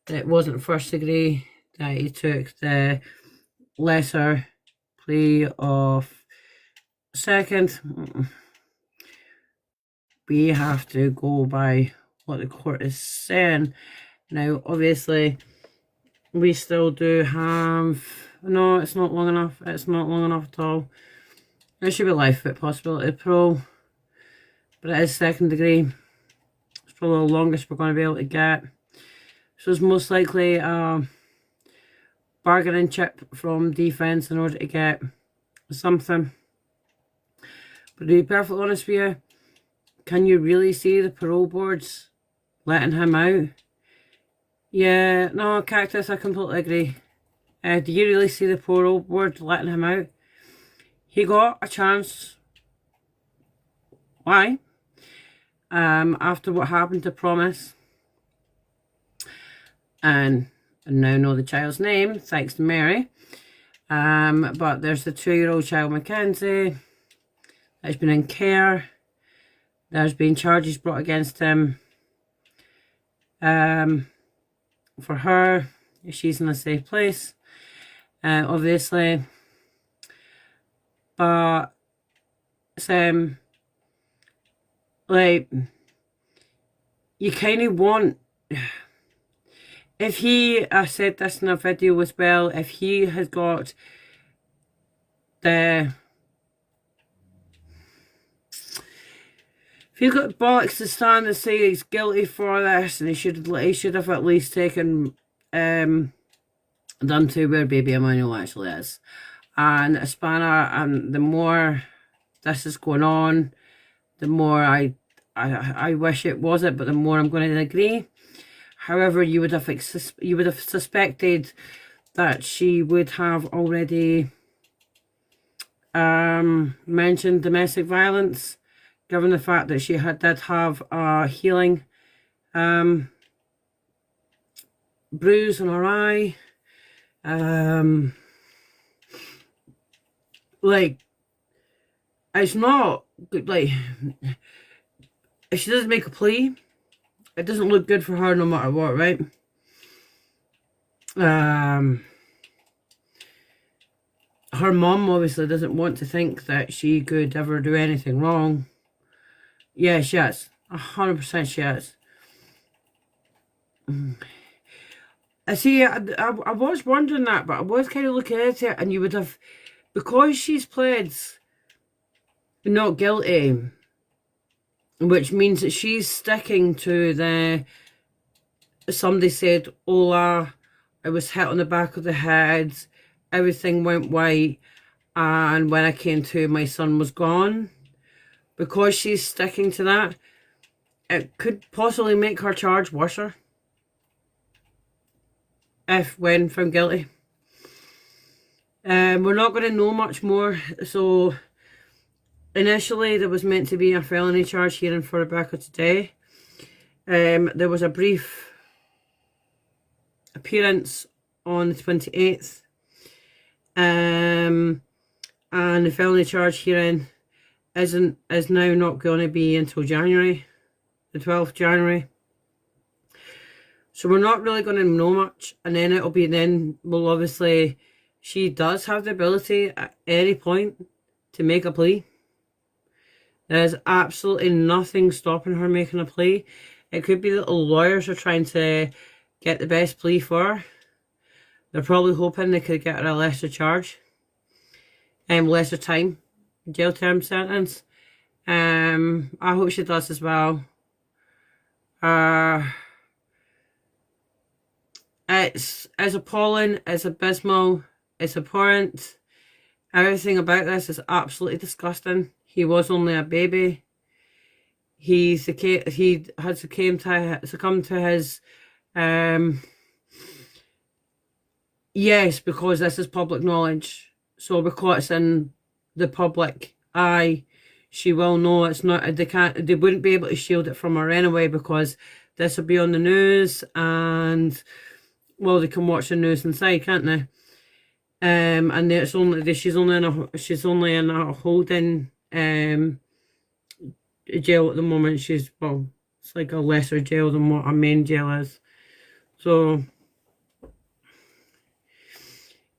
it wasn't first degree, that he took the lesser plea of second. We have to go by what the court is saying. Now, obviously, we still do have, no, it's not long enough, it's not long enough at all. There should be life with possibility of parole, but it is second degree. It's probably the longest we're going to be able to get. So it's most likely a bargaining chip from defence in order to get something. But to be perfectly honest with you, can you really see the parole boards letting him out? Yeah, no, Cactus, I completely agree. Do you really see the parole board letting him out? He got a chance. Why? After what happened to Promise. And I now know the child's name, thanks to Mary. But there's the 2-year-old child Mackenzie that's been in care. There's been charges brought against him for her. She's in a safe place, obviously. But like, you kind of want, if he, I said this in a video as well, if he has got the, if you've got bollocks to stand and say he's guilty for this, and he should have at least taken done to where baby Emmanuel actually is. And a spanner, and the more this is going on, the more I wish it wasn't, but the more I'm going to agree. However, you would have suspected that she would have already mentioned domestic violence, given the fact that she did have a healing bruise on her eye. Like, it's not good. Like, if she doesn't make a plea, it doesn't look good for her no matter what, right? Her mum obviously doesn't want to think that she could ever do anything wrong. Yeah, she has. 100% she has. I see, I was wondering that, but I was kind of looking at it, and you would have, because she's pled not guilty, which means that she's sticking to the, somebody said, Ola, I was hit on the back of the head, everything went white, and when I came to, my son was gone. Because she's sticking to that, it could possibly make her charge worse when found guilty. We're not going to know much more. So initially there was meant to be a felony charge hearing for Rebecca today. There was a brief appearance on the 28th, and the felony charge hearing is now not going to be until January, the 12th January. So we're not really going to know much, and then it'll be, then we'll obviously, she does have the ability at any point to make a plea. There's absolutely nothing stopping her making a plea. It could be that the lawyers are trying to get the best plea for her. They're probably hoping they could get her a lesser charge, lesser time, jail term sentence. I hope she does as well. It's appalling, it's abysmal, it's abhorrent. Everything about this is absolutely disgusting. He was only a baby. He had succumbed to his yes, because this is public knowledge. So because it's in the public eye, she will know it's not, they wouldn't be able to shield it from her anyway, because this will be on the news, and well, they can watch the news inside, can't they? And it's only, she's only in a holding jail at the moment. Well, it's like a lesser jail than what a main jail is. So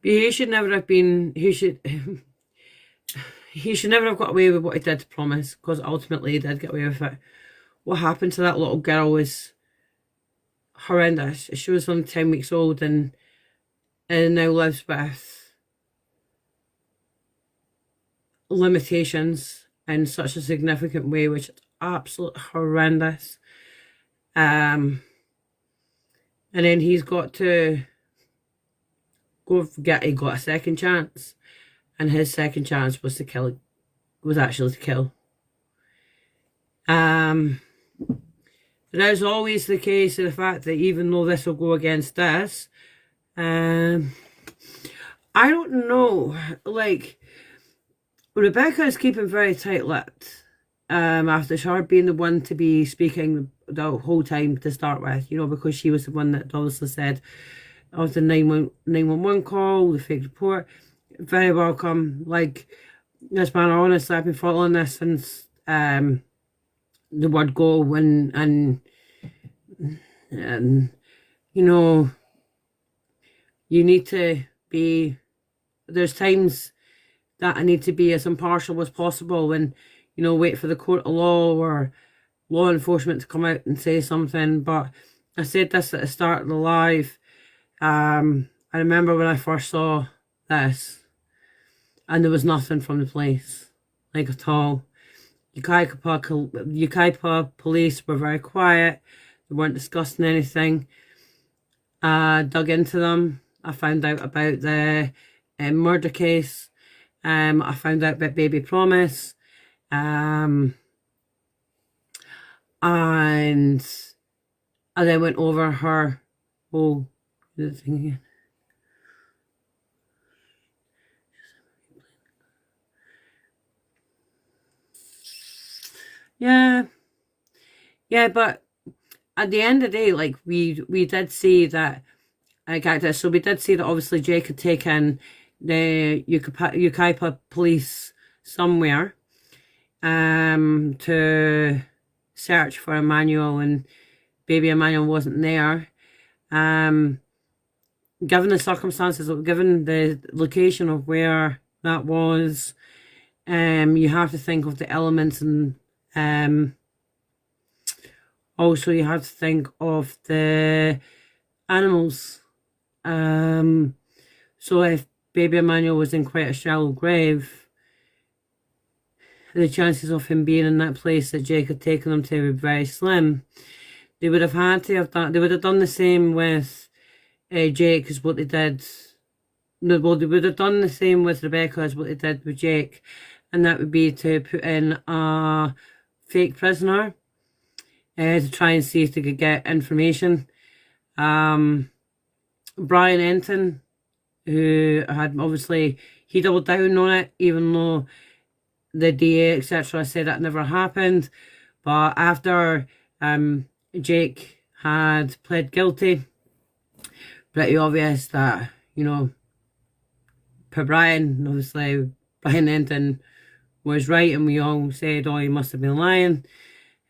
he should never have been, he should never have got away with what he did to promise, because ultimately he did get away with it. What happened to that little girl was horrendous. She was only 10 weeks old and now lives with limitations in such a significant way, which is absolutely horrendous. And then he's got to he got a second chance, and his second chance was actually to kill. There is always the case of the fact that even though this will go against this, I don't know, like, Rebecca is keeping very tight-lipped after her being the one to be speaking the whole time to start with, you know, because she was the one that obviously said of the 911 call, the fake report. very welcome. Like, this man, honestly, I've been following this since the word go, and you know, you need to be, there's times that I need to be as impartial as possible and, you know, wait for the court of law or law enforcement to come out and say something. But I said this at the start of the live. I remember when I first saw this and there was nothing from the police, like at all. Yucaipa police were very quiet. They weren't discussing anything. I dug into them. I found out about the murder case. I found out about Baby Promise. And I then went over her whole thing again. Yeah, but at the end of the day, like, we did see that, so we did see that obviously Jake had taken the Yucaipa police somewhere to search for Emmanuel, and baby Emmanuel wasn't there. Given the circumstances, given the location of where that was, you have to think of the elements, and also you have to think of the animals. So if baby Emmanuel was in quite a shallow grave, the chances of him being in that place that Jake had taken him to were very slim. They would have had to have done, they would have done the same with Jake as what they did. No, well, they would have done the same with Rebecca as what they did with Jake, and that would be to put in a fake prisoner to try and see if they could get information. Brian Enton, who had obviously, he doubled down on it, even though the DA, etc., said that never happened. But after Jake had pled guilty, pretty obvious that, you know, per Brian, obviously, Brian Enton was right, and we all said, oh, he must have been lying,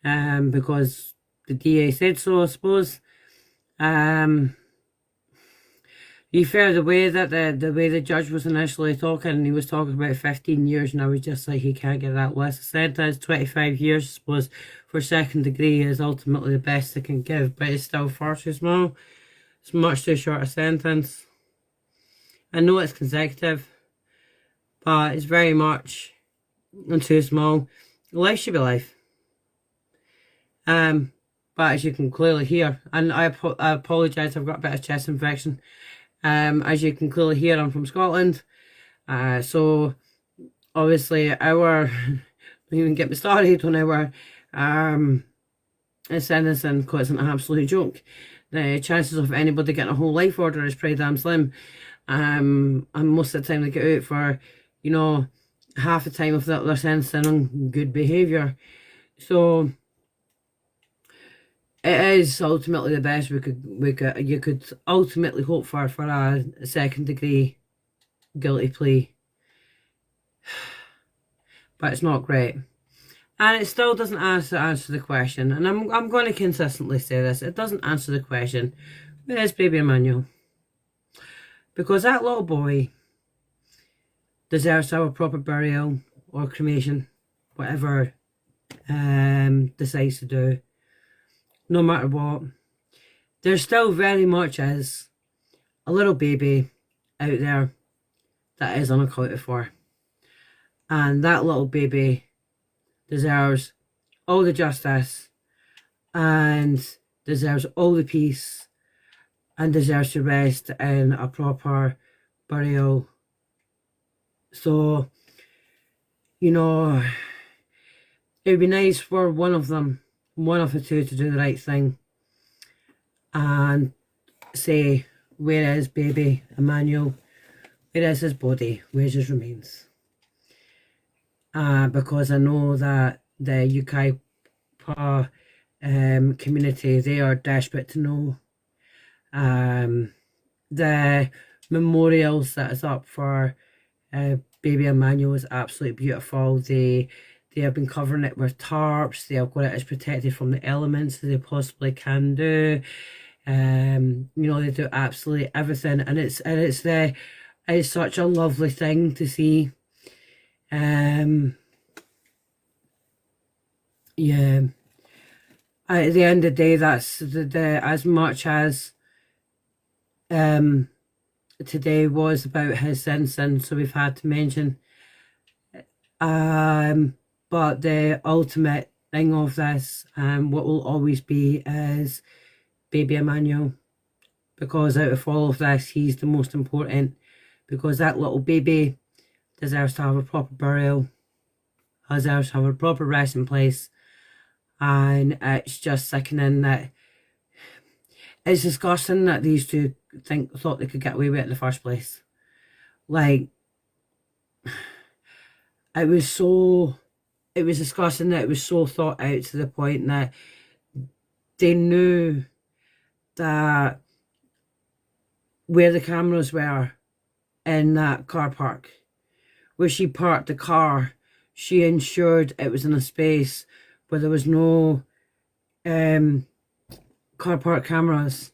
because the DA said so, I suppose. You fair, the way that the way the judge was initially talking, he was talking about 15 years, and I was just like, he can't get that less. I said that 25 years, I suppose, for second degree is ultimately the best they can give, but it's still far too small. It's much too short a sentence. I know it's consecutive, but it's very much too small. Life should be life. But as you can clearly hear, and I apologise, I've got a bit of chest infection. As you can clearly hear, I'm from Scotland. So obviously don't even get me started on our sentencing, because it's an absolute joke. The chances of anybody getting a whole life order is pretty damn slim. And most of the time they get out for, you know, half the time of their sentencing on good behaviour. So it is ultimately the best you could ultimately hope for a second degree guilty plea. But it's not great. And it still doesn't answer the question. And I'm going to consistently say this. It doesn't answer the question. Where is baby Emmanuel? Because that little boy deserves to have a proper burial or cremation, whatever decides to do. No matter what. There still very much is a little baby out there that is unaccounted for. And that little baby deserves all the justice and deserves all the peace and deserves to rest in a proper burial. So, you know, it would be nice for one of the two to do the right thing and say, where is baby Emmanuel? Where is his body? Where's his remains? Because I know that the Yucaipa community, they are desperate to know. The memorials that is up for Baby Emmanuel is absolutely beautiful. They have been covering it with tarps. They have got it as protected from the elements as they possibly can do. You know, they do absolutely everything, and it's such a lovely thing to see. Yeah. At the end of the day, that's the as much as today was about his sin, so we've had to mention. But the ultimate thing of this, what will always be, is baby Emmanuel, because out of all of this, he's the most important, because that little baby deserves to have a proper burial, deserves to have a proper resting place, and it's just sickening that it's disgusting that these two thought they could get away with it in the first place. Like, it was disgusting that it was so thought out to the point that they knew that where the cameras were in that car park, where she parked the car, she ensured it was in a space where there was no car park cameras,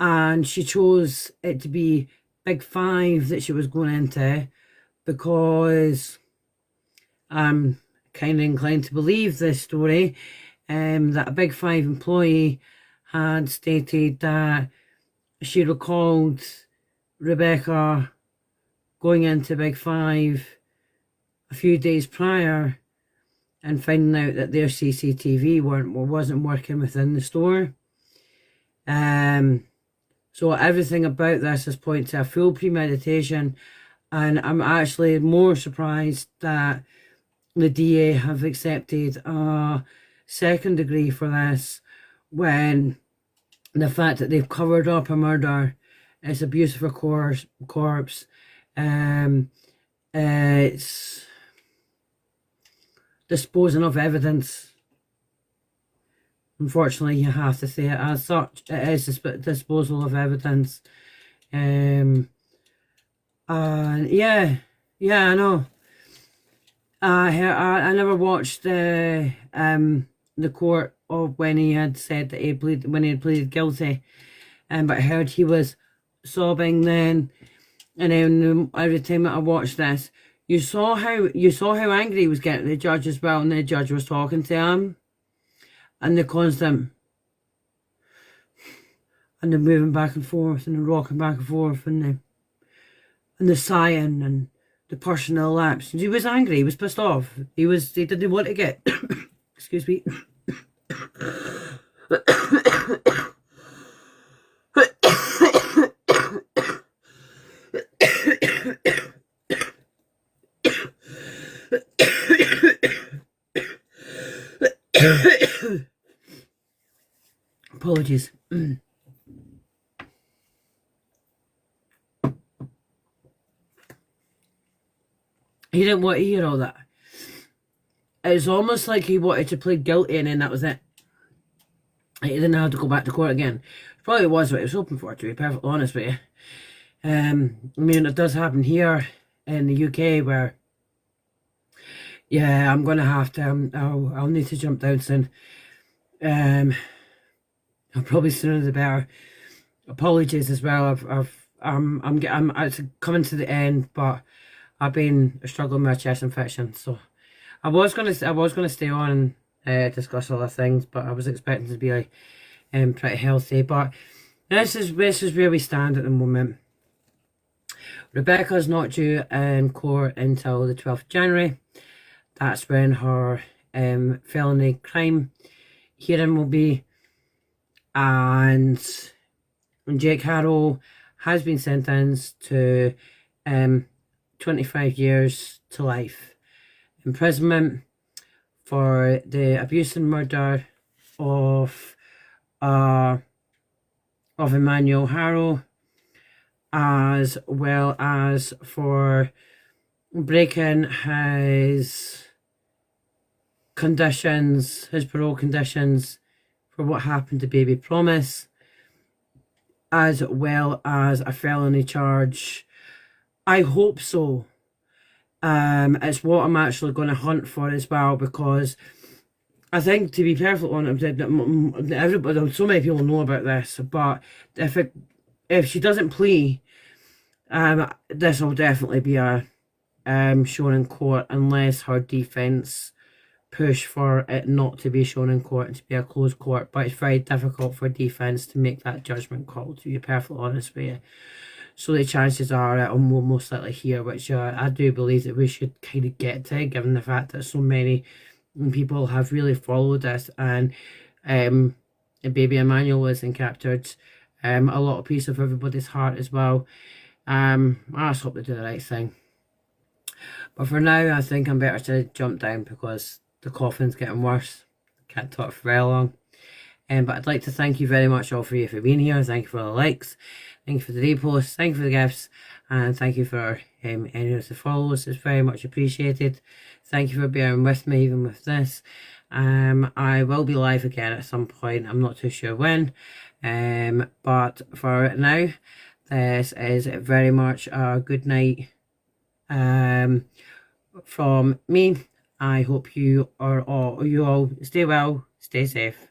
and she chose it to be Big 5 that she was going into, because I'm kind of inclined to believe this story, that a Big 5 employee had stated that she recalled Rebecca going into Big 5 a few days prior and finding out that their CCTV wasn't working within the store. So everything about this is pointing to a full premeditation, and I'm actually more surprised that the DA have accepted a second degree for this, when the fact that they've covered up a murder, it's abuse of a corpse, it's disposing of evidence. Unfortunately, you have to say it as such. It is disposal of evidence. And yeah, I know. I never watched the court of when he had said that he pleaded guilty, but I heard he was sobbing then. And then every time that I watched this, you saw how angry he was getting at the judge as well, and the judge was talking to him, and the constant, and the moving back and forth, and the rocking back and forth, and the sighing, and the pursing of the lips. He was angry. He was pissed off. He didn't want to get. Excuse me. Apologies. He didn't want to hear all that. It's almost like he wanted to plead guilty and then that was it. He didn't have to go back to court again. Probably was what he was hoping for, to be perfectly honest with you. I mean, it does happen here in the UK where, yeah, I'm gonna have to. I'll need to jump down soon. I'll probably sooner the better. Apologies as well. I'm actually coming to the end, but I've been struggling with a chest infection, so I was gonna stay on and discuss other things, but I was expecting to be like pretty healthy. But this is where we stand at the moment. Rebecca's not due in court until the 12th of January. That's when her felony crime hearing will be, and Jake Haro has been sentenced to 25 years to life imprisonment for the abuse and murder of Emmanuel Haro, as well as for breaking his parole conditions for what happened to Baby Promise, as well as a felony charge. I hope so. It's what I'm actually going to hunt for as well, because I think, to be perfectly honest, everybody, so many people know about this, but if she doesn't plea, this will definitely be a shown in court, unless her defence push for it not to be shown in court and to be a closed court. But it's very difficult for defence to make that judgment call, to be perfectly honest with you. So the chances are it will most likely hear, which I do believe that we should kind of get to, given the fact that so many people have really followed this, and baby Emmanuel was captured a lot of piece of everybody's heart as well. I just hope they do the right thing. But for now, I think I'm better to jump down because the coughing's getting worse. Can't talk for very long. But I'd like to thank you very much all for you for being here. Thank you for the likes. Thank you for the reposts. Thank you for the gifts. And thank you for any of the follows. It's very much appreciated. Thank you for bearing with me even with this. I will be live again at some point. I'm not too sure when. But for now, this is very much a good night from me. I hope you all stay well, stay safe.